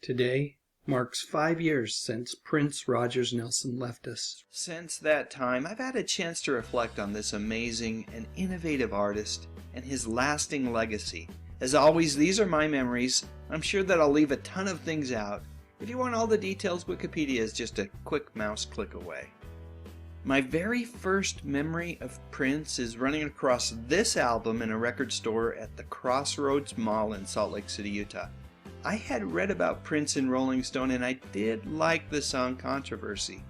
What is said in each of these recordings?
Today marks 5 years since Prince Rogers Nelson left us. Since that time, I've had a chance to reflect on this amazing and innovative artist and his lasting legacy. As always, these are my memories. I'm sure that I'll leave a ton of things out. If you want all the details, Wikipedia is just a quick mouse click away. My very first memory of Prince is running across this album in a record store at the Crossroads Mall in Salt Lake City, Utah. I had read about Prince in Rolling Stone and I did like the song Controversy.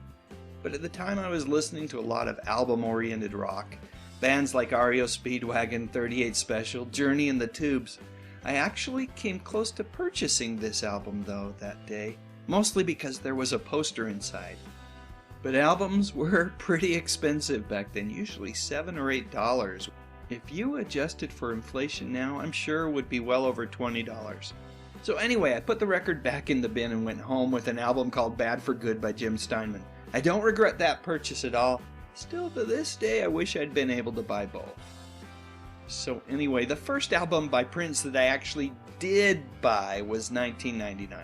But at the time I was listening to a lot of album-oriented rock, bands like REO Speedwagon, 38 Special, Journey and the Tubes. I actually came close to purchasing this album though that day, mostly because there was a poster inside. But albums were pretty expensive back then, usually $7 or $8. If you adjusted for inflation now, I'm sure it would be well over $20. So anyway, I put the record back in the bin and went home with an album called Bad for Good by Jim Steinman. I don't regret that purchase at all. Still, to this day, I wish I'd been able to buy both. So anyway, the first album by Prince that I actually did buy was 1999.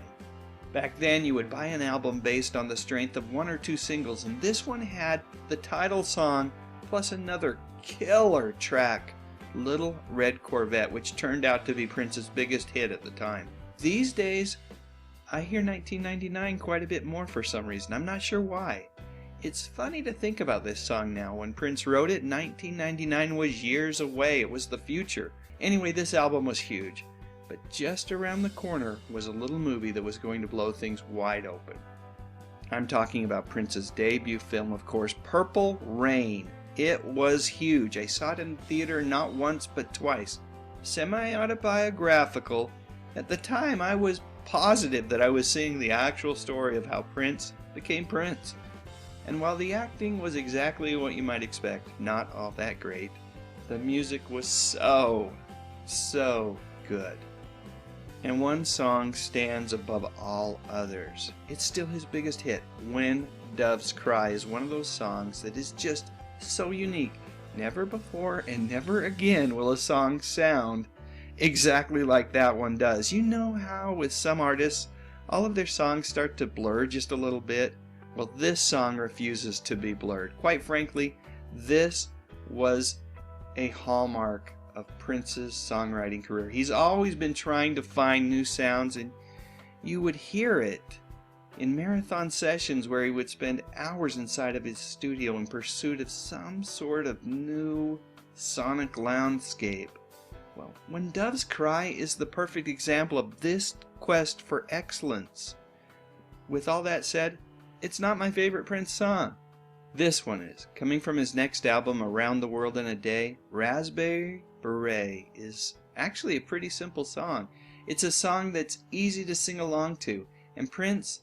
Back then, you would buy an album based on the strength of 1 or 2 singles, and this one had the title song plus another killer track, Little Red Corvette, which turned out to be Prince's biggest hit at the time. These days, I hear 1999 quite a bit more for some reason. I'm not sure why. It's funny to think about this song now. When Prince wrote it, 1999 was years away. It was the future. Anyway, this album was huge. But just around the corner was a little movie that was going to blow things wide open. I'm talking about Prince's debut film, of course, Purple Rain. It was huge. I saw it in the theater not once but twice. Semi-autobiographical. At the time, I was positive that I was seeing the actual story of how Prince became Prince. And while the acting was exactly what you might expect, not all that great, the music was so good. And one song stands above all others. It's still his biggest hit. When Doves Cry is one of those songs that is just so unique. Never before and never again will a song sound exactly like that one does. You know how with some artists, all of their songs start to blur just a little bit? Well, this song refuses to be blurred. Quite frankly, this was a hallmark of Prince's songwriting career. He's always been trying to find new sounds, and you would hear it in marathon sessions where he would spend hours inside of his studio in pursuit of some sort of new sonic landscape. Well, When Doves Cry is the perfect example of this quest for excellence. With all that said, it's not my favorite Prince song. This one is. Coming from his next album, Around the World in a Day, Raspberry Beret is actually a pretty simple song. It's a song that's easy to sing along to, and Prince,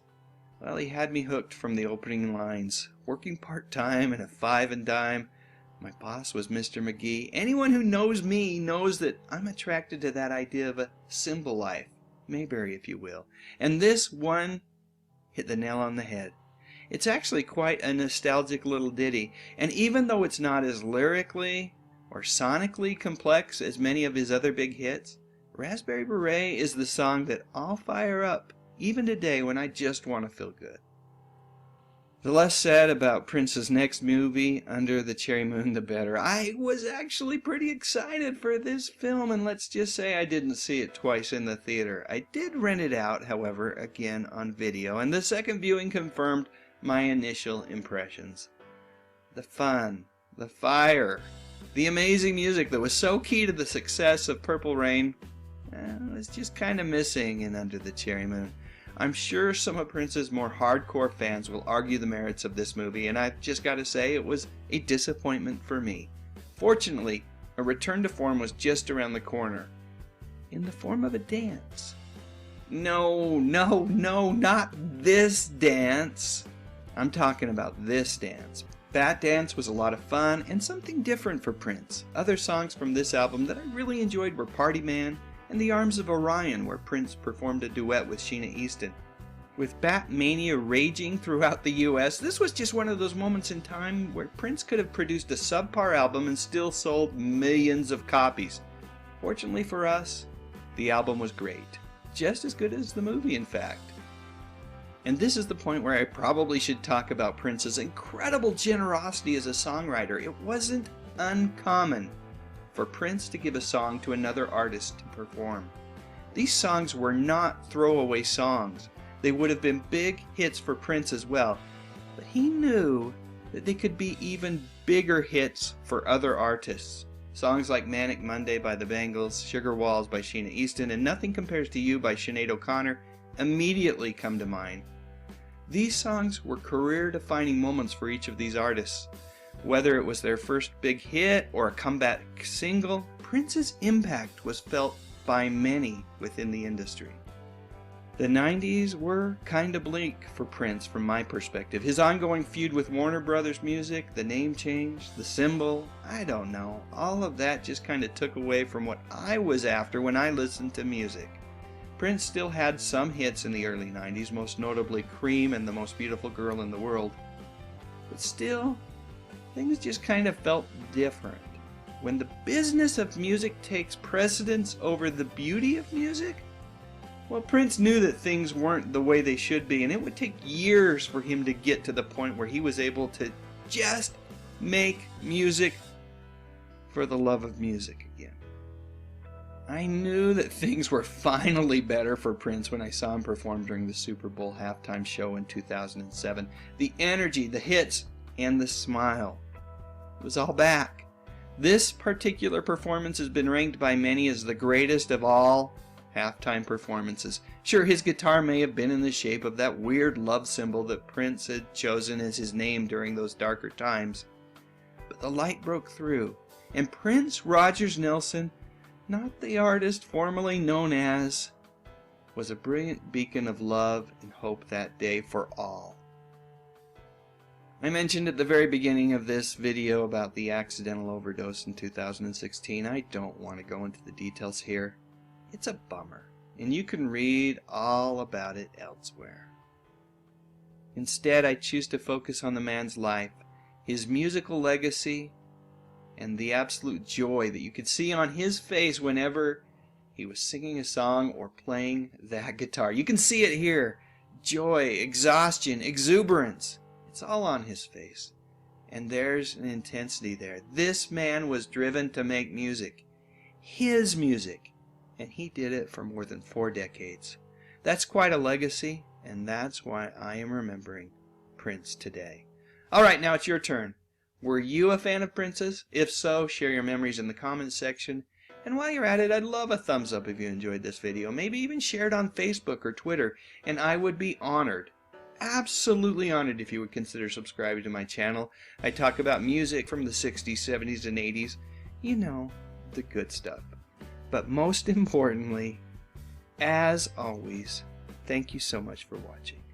well, he had me hooked from the opening lines. Working part-time and a 5 and dime, my boss was Mr. McGee. Anyone who knows me knows that I'm attracted to that idea of a simple life, Mayberry if you will, and this one hit the nail on the head. It's actually quite a nostalgic little ditty, and even though it's not as lyrically or sonically complex as many of his other big hits, Raspberry Beret is the song that I'll fire up even today when I just want to feel good. The less said about Prince's next movie, Under the Cherry Moon, the better. I was actually pretty excited for this film, and let's just say I didn't see it twice in the theater. I did rent it out, however, again on video, and the second viewing confirmed my initial impressions. The fun, the fire, the amazing music that was so key to the success of Purple Rain was just kind of missing in Under the Cherry Moon. I'm sure some of Prince's more hardcore fans will argue the merits of this movie, and I've just got to say it was a disappointment for me. Fortunately, a return to form was just around the corner, in the form of a dance. No, not this dance. I'm talking about this dance. That dance was a lot of fun and something different for Prince. Other songs from this album that I really enjoyed were Party Man and The Arms of Orion, where Prince performed a duet with Sheena Easton. With Bat Mania raging throughout the US, this was just one of those moments in time where Prince could have produced a subpar album and still sold millions of copies. Fortunately for us, the album was great. Just as good as the movie, in fact. And this is the point where I probably should talk about Prince's incredible generosity as a songwriter. It wasn't uncommon for Prince to give a song to another artist to perform. These songs were not throwaway songs. They would have been big hits for Prince as well, but he knew that they could be even bigger hits for other artists. Songs like Manic Monday by the Bangles, Sugar Walls by Sheena Easton, and Nothing Compares to You by Sinead O'Connor immediately come to mind. These songs were career-defining moments for each of these artists. Whether it was their first big hit or a comeback single, Prince's impact was felt by many within the industry. The 90s were kinda bleak for Prince from my perspective. His ongoing feud with Warner Brothers Music, the name change, the symbol, I don't know. All of that just kinda took away from what I was after when I listened to music. Prince still had some hits in the early 90s, most notably Cream and The Most Beautiful Girl in the World. But still, things just kind of felt different. When the business of music takes precedence over the beauty of music, well, Prince knew that things weren't the way they should be, and it would take years for him to get to the point where he was able to just make music for the love of music again. I knew that things were finally better for Prince when I saw him perform during the Super Bowl halftime show in 2007. The energy, the hits, and the smile. It was all back. This particular performance has been ranked by many as the greatest of all halftime performances. Sure, his guitar may have been in the shape of that weird love symbol that Prince had chosen as his name during those darker times. But the light broke through, and Prince Rogers Nelson, not the artist formerly known as, was a brilliant beacon of love and hope that day for all. I mentioned at the very beginning of this video about the accidental overdose in 2016. I don't want to go into the details here. It's a bummer, and you can read all about it elsewhere. Instead, I choose to focus on the man's life, his musical legacy, and the absolute joy that you could see on his face whenever he was singing a song or playing that guitar. You can see it here. Joy, exhaustion, exuberance. It's all on his face. And there's an intensity there. This man was driven to make music. His music. And he did it for more than 4 decades. That's quite a legacy, and that's why I am remembering Prince today. Alright, now it's your turn. Were you a fan of Prince's? If so, share your memories in the comments section. And while you're at it, I'd love a thumbs up if you enjoyed this video. Maybe even share it on Facebook or Twitter. And I would be honored, absolutely honored, if you would consider subscribing to my channel. I talk about music from the 60s, 70s, and 80s. You know, the good stuff. But most importantly, as always, thank you so much for watching.